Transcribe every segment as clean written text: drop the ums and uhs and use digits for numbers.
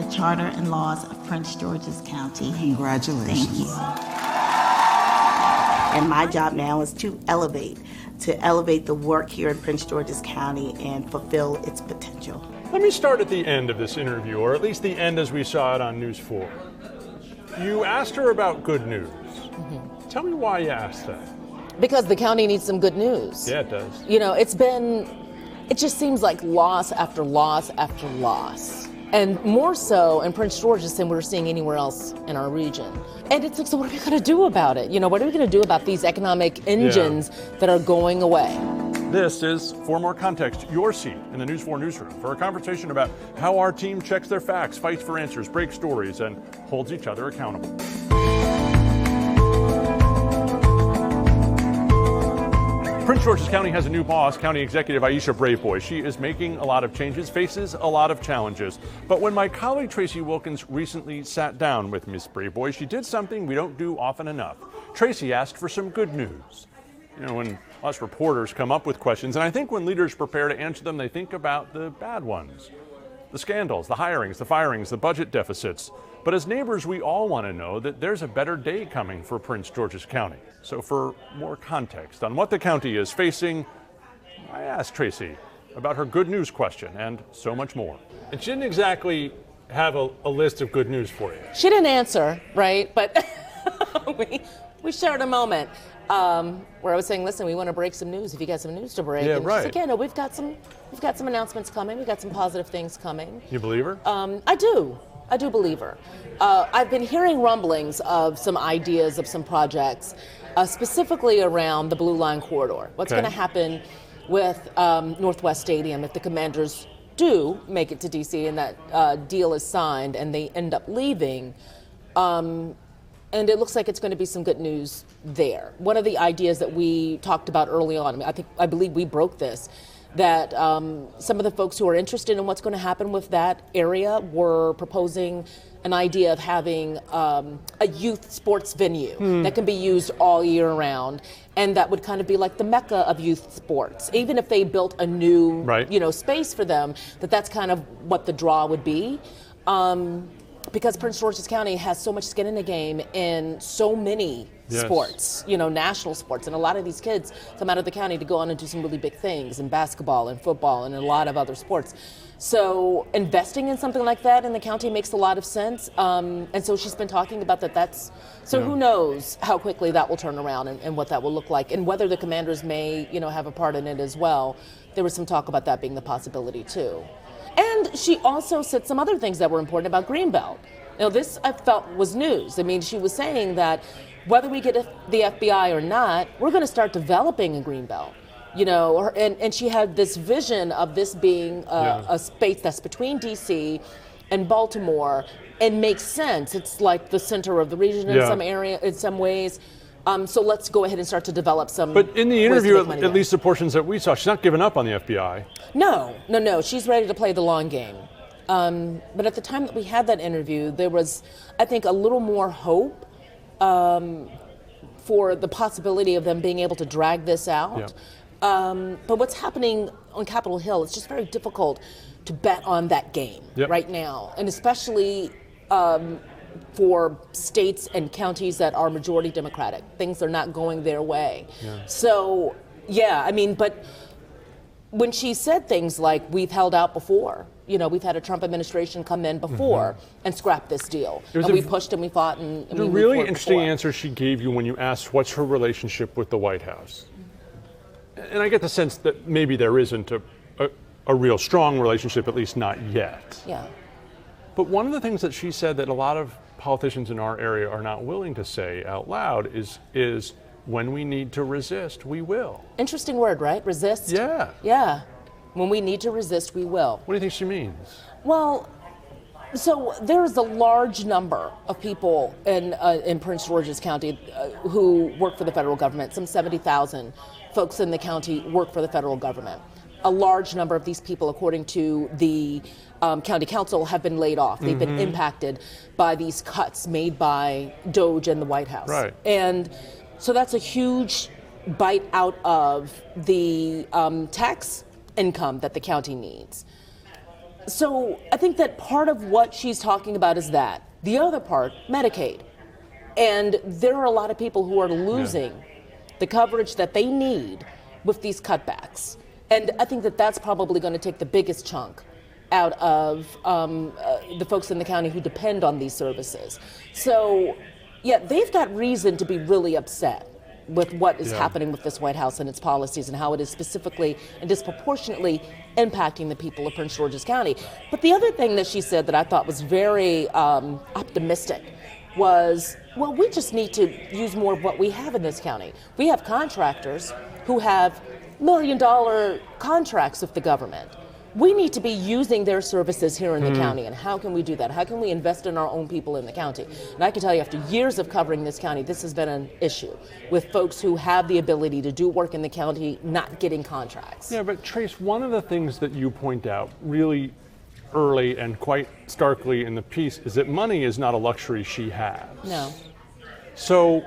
the Charter and laws of Prince George's County. Congratulations. Thank you. And my job now is to elevate the work here in Prince George's County and fulfill its potential. Let me start at the end of this interview, or at least the end as we saw it on News 4. You asked her about good news. Mm-hmm. Tell me why you asked that. Because the county needs some good news. Yeah, it does. You know, it just seems like loss after loss after loss. And more so in Prince George's than we're seeing anywhere else in our region. And it's like, so what are we going to do about it? You know, what are we going to do about these economic engines that are going away? This is, for more context, your seat in the News 4 newsroom for a conversation about how our team checks their facts, fights for answers, breaks stories, and holds each other accountable. Prince George's County has a new boss, County Executive Aisha Braveboy. She is making a lot of changes, faces a lot of challenges. But when my colleague Tracee Wilkins recently sat down with Ms. Braveboy, she did something we don't do often enough. Tracee asked for some good news. You know, when us reporters come up with questions, and I think when leaders prepare to answer them, they think about the bad ones. The scandals, the hirings, the firings, the budget deficits. But as neighbors, we all want to know that there's a better day coming for Prince George's County. So for more context on what the county is facing, I asked Tracee about her good news question and so much more. And she didn't exactly have a list of good news for you. She didn't answer, right? But we shared a moment where I was saying, listen, we want to break some news if you got some news to break. Yeah, and right. she's like, yeah, no, we've got some announcements coming. We've got some positive things coming. You believe her? I do believe her. I've been hearing rumblings of some ideas of some projects, specifically around the Blue Line corridor. What's going to happen with Northwest Stadium if the Commanders do make it to D.C. and that deal is signed and they end up leaving? And it looks like it's going to be some good news there. One of the ideas that we talked about early on, I believe we broke this, that some of the folks who are interested in what's going to happen with that area were proposing an idea of having a youth sports venue that can be used all year round, and that would kind of be like the mecca of youth sports. Even if they built a new space for them, that's kind of what the draw would be. Because Prince George's County has so much skin in the game in so many sports, national sports. And a lot of these kids come out of the county to go on and do some really big things in basketball and football and a lot of other sports. So investing in something like that in the county makes a lot of sense. And so she's been talking about that. Who knows how quickly that will turn around and what that will look like and whether the Commanders may, have a part in it as well. There was some talk about that being the possibility too. And she also said some other things that were important about Greenbelt. Now, this I felt was news. I mean, she was saying that whether we get the FBI or not, we're going to start developing a Greenbelt. And she had this vision of this being a space that's between D.C. and Baltimore and makes sense. It's like the center of the region in some area, in some ways. So let's go ahead and start to develop some. But in the interview, at least the portions that we saw, she's not giving up on the FBI. No. She's ready to play the long game. But at the time that we had that interview, there was, I think, a little more hope for the possibility of them being able to drag this out. Yeah. But what's happening on Capitol Hill, it's just very difficult to bet on that game right now. And especially for states and counties that are majority Democratic. Things are not going their way. Yeah. So, but when she said things like, we've held out before, we've had a Trump administration come in before and scrap this deal. And we pushed and we fought and we moved really interesting answer she gave you when you asked what's her relationship with the White House. And I get the sense that maybe there isn't a real strong relationship, at least not yet. Yeah. But one of the things that she said that a lot of politicians in our area are not willing to say out loud is when we need to resist, we will. Interesting word, right? Resist? Yeah. Yeah. When we need to resist, we will. What do you think she means? Well, so there's a large number of people in Prince George's County who work for the federal government. Some 70,000 folks in the county work for the federal government. A large number of these people, according to the county council, have been laid off. They've been impacted by these cuts made by DOJ and the White House. Right. And so that's a huge bite out of the tax income that the county needs. So I think that part of what she's talking about is that. The other part, Medicaid. And there are a lot of people who are losing the coverage that they need with these cutbacks. And I think that that's probably going to take the biggest chunk out of the folks in the county who depend on these services. So, yeah, they've got reason to be really upset with what is happening with this White House and its policies and how it is specifically and disproportionately impacting the people of Prince George's County. But the other thing that she said that I thought was very optimistic was, well, we just need to use more of what we have in this county. We have contractors who have $1 million contracts with the government. We need to be using their services here in the county, and how can we do that? How can we invest in our own people in the county? And I can tell you, after years of covering this county, this has been an issue with folks who have the ability to do work in the county not getting contracts. Yeah, but Tracee, one of the things that you point out really early and quite starkly in the piece is that money is not a luxury she has. No. So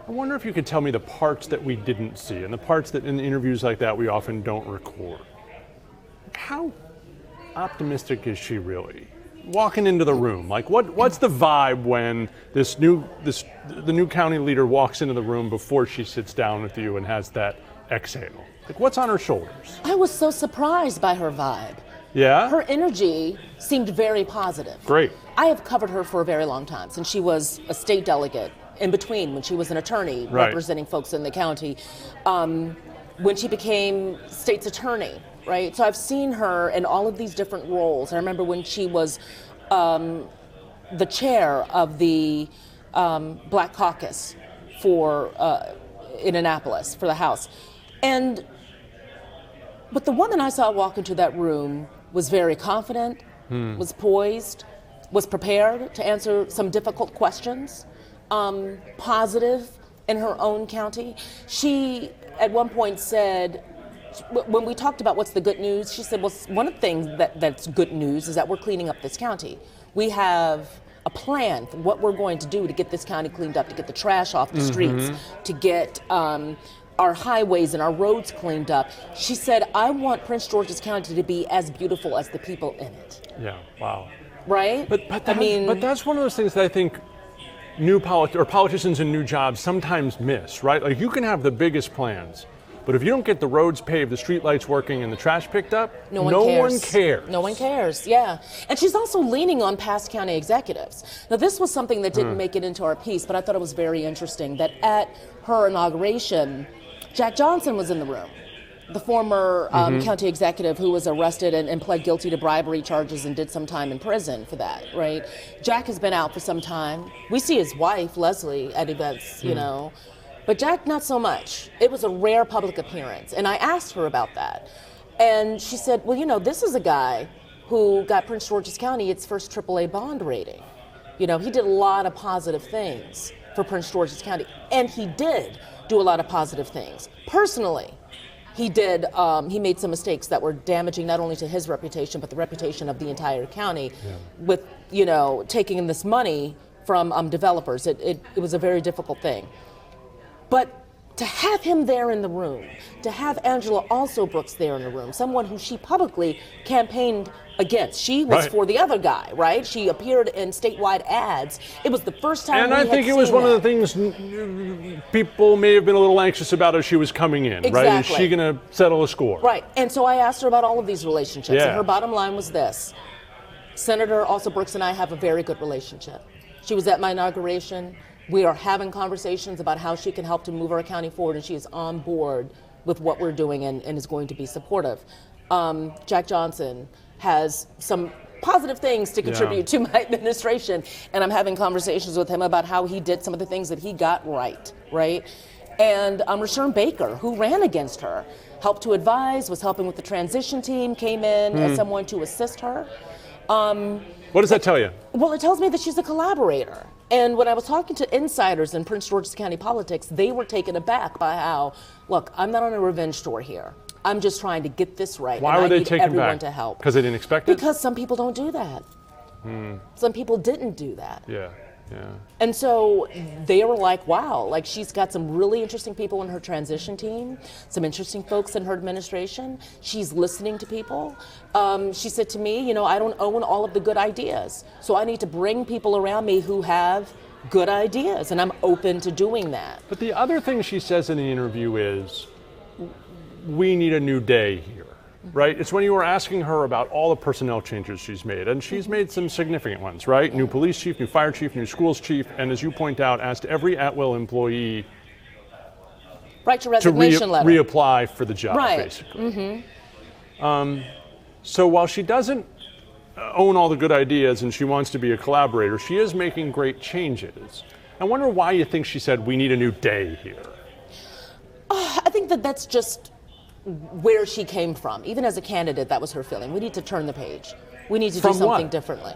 I wonder if you could tell me the parts that we didn't see and the parts that in interviews like that we often don't record. How optimistic is she really? Walking into the room, like what's the vibe when the new county leader walks into the room before she sits down with you and has that exhale? Like what's on her shoulders? I was so surprised by her vibe. Yeah? Her energy seemed very positive. Great. I have covered her for a very long time, since she was a state delegate, in between when she was an attorney representing folks in the county, when she became state's attorney, right? So I've seen her in all of these different roles. I remember when she was the chair of the Black Caucus for in Annapolis for the House. But the woman I saw walk into that room was very confident, was poised, was prepared to answer some difficult questions, positive in her own county. She, at one point, said, when we talked about what's the good news, she said, well, one of the things that's good news is that we're cleaning up this county. We have a plan for what we're going to do to get this county cleaned up, to get the trash off the streets, to get our highways and our roads cleaned up. She said, I want Prince George's County to be as beautiful as the people in it. Yeah, wow. Right? But that's one of those things that I think politicians in new jobs sometimes miss, right? Like you can have the biggest plans, but if you don't get the roads paved, the streetlights working, and the trash picked up, no one cares. No one cares, yeah. And she's also leaning on past county executives. Now, this was something that didn't make it into our piece, but I thought it was very interesting that at her inauguration, Jack Johnson was in the room, the former county executive who was arrested and pled guilty to bribery charges and did some time in prison for that, right? Jack has been out for some time. We see his wife, Leslie, at events, you know. But Jack, not so much. It was a rare public appearance. And I asked her about that. And she said, well, you know, this is a guy who got Prince George's County its first AAA bond rating. You know, he did a lot of positive things for Prince George's County. And he did do a lot of positive things. Personally, he made some mistakes that were damaging not only to his reputation, but the reputation of the entire county with, you know, taking this money from developers. It was a very difficult thing. But to have him there in the room, to have Angela also Brooks there in the room, someone who she publicly campaigned against. She was for the other guy, right? She appeared in statewide ads. It was the first time and I think it was one of the things people may have been a little anxious about as she was coming in, right? Is she going to settle a score? Right. And so I asked her about all of these relationships, and her bottom line was this. Senator also Brooks and I have a very good relationship. She was at my inauguration. We are having conversations about how she can help to move our county forward, and she is on board with what we're doing and is going to be supportive. Jack Johnson has some positive things to contribute to my administration, and I'm having conversations with him about how he did some of the things that he got right? And Rashawn Baker, who ran against her, helped to advise, was helping with the transition team, came in as someone to assist her. What does that tell you? Well, it tells me that she's a collaborator. And when I was talking to insiders in Prince George's County politics, they were taken aback by how, look, I'm not on a revenge tour here. I'm just trying to get this right. Why were they taken back? Everyone to help. Because they didn't expect it? Because some people don't do that. Some people didn't do that. Yeah. Yeah. And so they were like, wow, like she's got some really interesting people in her transition team, some interesting folks in her administration. She's listening to people. She said to me, you know, I don't own all of the good ideas. So I need to bring people around me who have good ideas, and I'm open to doing that. But the other thing she says in the interview is, we need a new day here, right? It's when you were asking her about all the personnel changes she's made, and she's made some significant ones, right? New police chief, new fire chief, new schools chief, and as you point out, asked every at-will employee right to resignation letter. Reapply for the job, right. basically. So while she doesn't own all the good ideas and she wants to be a collaborator, she is making great changes. I wonder why you think she said, we need a new day here. I think that that's just where she came from. Even as a candidate, that was her feeling. We need to turn the page. We need to do something differently.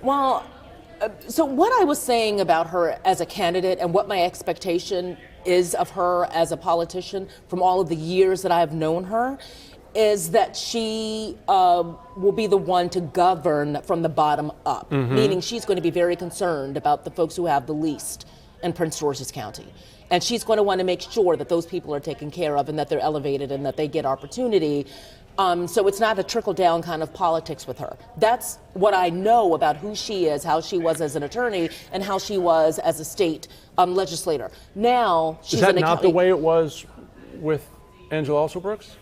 Well, so what I was saying about her as a candidate and what my expectation is of her as a politician from all of the years that I have known her is that she will be the one to govern from the bottom up, meaning she's going to be very concerned about the folks who have the least in Prince George's County. And she's going to want to make sure that those people are taken care of and that they're elevated and that they get opportunity. So it's not a trickle-down kind of politics with her. That's what I know about who she is, how she was as an attorney, and how she was as a state legislator. Now, she's Is that not the way it was with Angela Alsobrooks?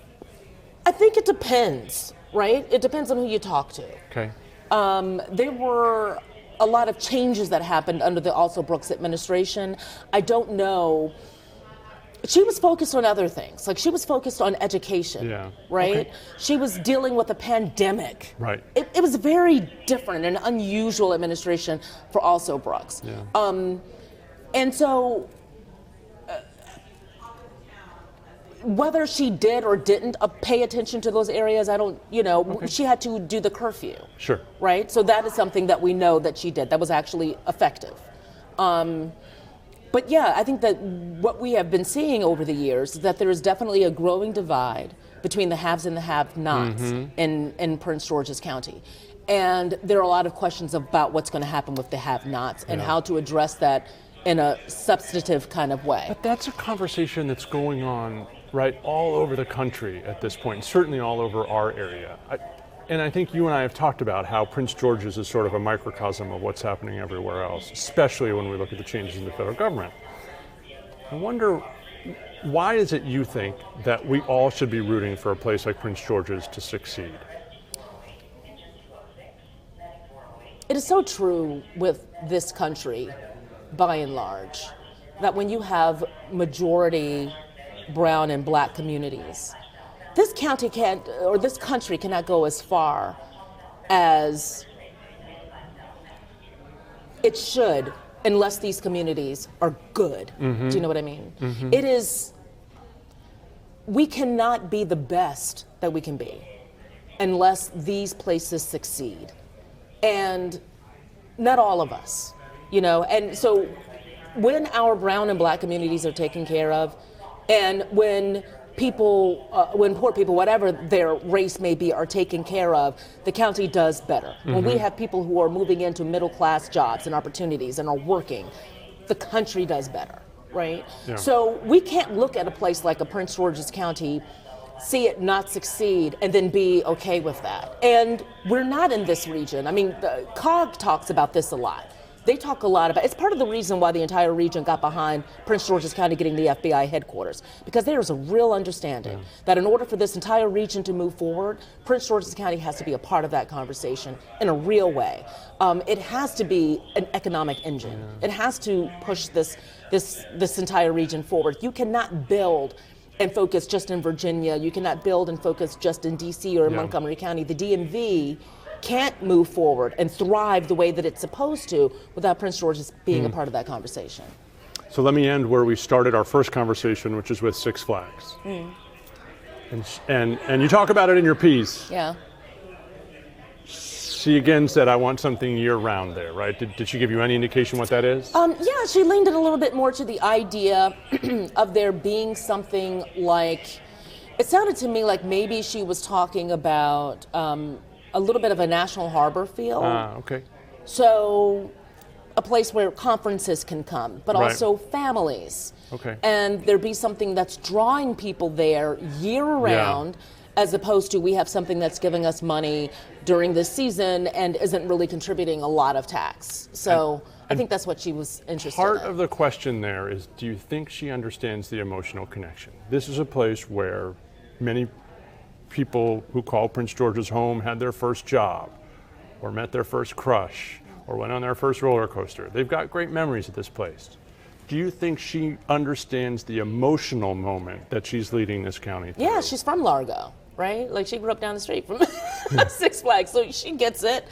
I think it depends, right? It depends on who you talk to. Okay. There were a lot of changes that happened under the Alsobrooks administration. I don't know. She was focused on other things. Like she was focused on education, right? Okay. She was dealing with a pandemic. Right. It was very different and unusual administration for Alsobrooks. Yeah. And so whether she did or didn't pay attention to those areas, I don't, she had to do the curfew. Sure. Right? So that is something that we know that she did. That was actually effective. But yeah, I think that what we have been seeing over the years is that there is definitely a growing divide between the haves and the have-nots in Prince George's County. And there are a lot of questions about what's going to happen with the have-nots and how to address that in a substantive kind of way. But that's a conversation that's going on, right, all over the country at this point, certainly all over our area. And I think you and I have talked about how Prince George's is sort of a microcosm of what's happening everywhere else, especially when we look at the changes in the federal government. I wonder, why is it you think that we all should be rooting for a place like Prince George's to succeed? It is so true with this country, by and large, that when you have majority brown and black communities, this county can't, or this country cannot go as far as it should unless these communities are good. Do you know what I mean? It is, we cannot be the best that we can be unless these places succeed. And not all of us, and so when our brown and black communities are taken care of, and when poor people, whatever their race may be, are taken care of, the county does better. When we have people who are moving into middle-class jobs and opportunities and are working, the country does better, right? Yeah. So we can't look at a place like a Prince George's County, see it not succeed, and then be okay with that. And we're not in this region. I mean, COG talks about this a lot. They talk a lot about, it's part of the reason why the entire region got behind Prince George's County getting the FBI headquarters, because there is a real understanding that in order for this entire region to move forward, Prince George's County has to be a part of that conversation in a real way. It has to be an economic engine. It has to push this entire region forward. You cannot build and focus just in Virginia. You cannot build and focus just in DC or in Montgomery County. The DMV can't move forward and thrive the way that it's supposed to without Prince George's being a part of that conversation. So let me end where we started our first conversation, which is with Six Flags. And you talk about it in your piece. Yeah. She again said, I want something year-round there, right? Did she give you any indication what that is? Yeah, she leaned it a little bit more to the idea of there being something like, it sounded to me like maybe she was talking about a little bit of a National Harbor feel. Okay. So a place where conferences can come, but Right. also families. Okay. And there be something that's drawing people there year round, as opposed to we have something that's giving us money during this season and isn't really contributing a lot of tax. So I think that's what she was interested Part in. of the question there is, do you think she understands the emotional connection? This is a place where many people who call Prince George's home had their first job, or met their first crush, or went on their first roller coaster. They've got great memories at this place. Do you think she understands the emotional moment that she's leading this county through? Yeah, she's from Largo, right? Like she grew up down the street from Six Flags, so she gets it.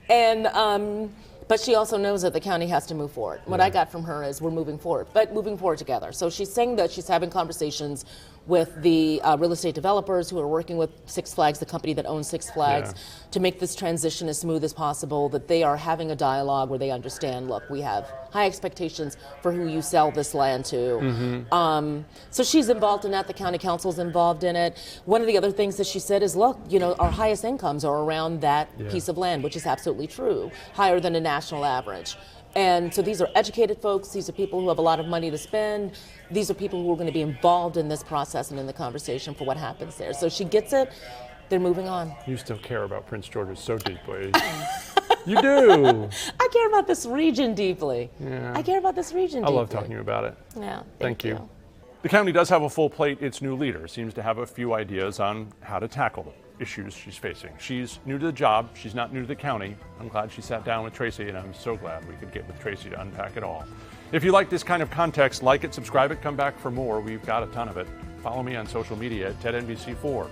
And but she also knows that the county has to move forward. What I got from her is we're moving forward, but moving forward together. So she's saying that she's having conversations with the real estate developers who are working with Six Flags, the company that owns Six Flags, to make this transition as smooth as possible, that they are having a dialogue where they understand, look, we have high expectations for who you sell this land to. So she's involved in that, the county council's involved in it. One of the other things that she said is, look, you know, our highest incomes are around that piece of land, which is absolutely true, higher than a national average. And so these are educated folks, these are people who have a lot of money to spend, these are people who are going to be involved in this process and in the conversation for what happens there. So she gets it, they're moving on. You still care about Prince George's so deeply. You do. I care about this region deeply. Yeah. I care about this region I deeply. love talking to you about it. Yeah, Thank you. The county does have a full plate. Its new leader seems to have a few ideas on how to tackle issues she's facing. She's new to the job. She's not new to the county. I'm glad she sat down with Tracee, and I'm so glad we could get with Tracee to unpack it all. If you like this kind of context, like it, subscribe it, come back for more. We've got a ton of it. Follow me on social media at TEDNBC4.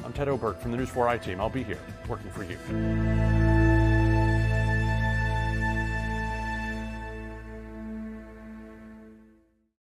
I'm Ted Oberg from the News 4i team. I'll be here working for you.